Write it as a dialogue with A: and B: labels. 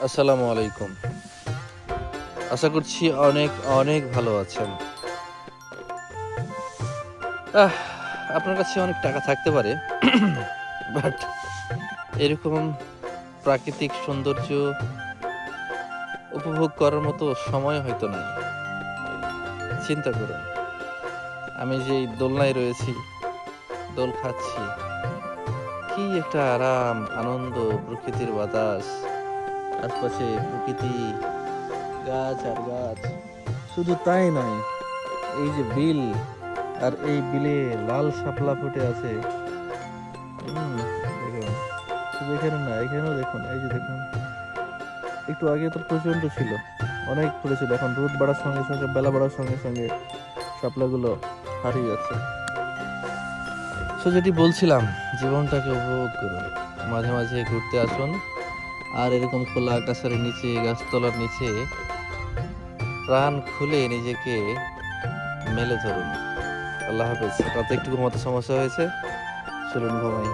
A: আসসালামু আলাইকুম। আশা করছি অনেক অনেক ভালো আছেন। আহ আপনার কাছে অনেক টাকা থাকতে পারে। বাট এরকম প্রাকৃতিক সৌন্দর্য উপভোগ করার মতো সময় হয়তো নাই। চিন্তা করুন, আমি যে এই দোলনায় রয়েছি, দোল খাচ্ছি। কি একটা আরাম, আনন্দ, প্রকৃতির বাতাস, আশপাশে প্রকৃতি, গাছ আর গাছ। শুধু তাই নয়, এই যে বিল, আর এই বিলে লাল শাপলা ফুটে আছে। দেখুন, শুধু এখানে না, এখানেও দেখুন, এই যে দেখুন, একটু আগে তো প্রচন্ড ছিল, অনেক ফুটেছিল। এখন রোদ বাড়ার সঙ্গে সঙ্গে, বেলা বাড়ার সঙ্গে সঙ্গে শাপলাগুলো হারিয়ে যাচ্ছে। যেটি বলছিলাম, জীবনটাকে উপভোগ করুন, মাঝে মাঝে ঘুরতে আসুন, আর এরকম খোলা আকাশের নিচে, গাছতলার নিচে প্রাণ খুলে নিজেকে মেলে ধরুন। আল্লাহ হাফেজ। রাতে একটু ঘুমাতে সমস্যা হয়েছে, চলুন ঘুমাই।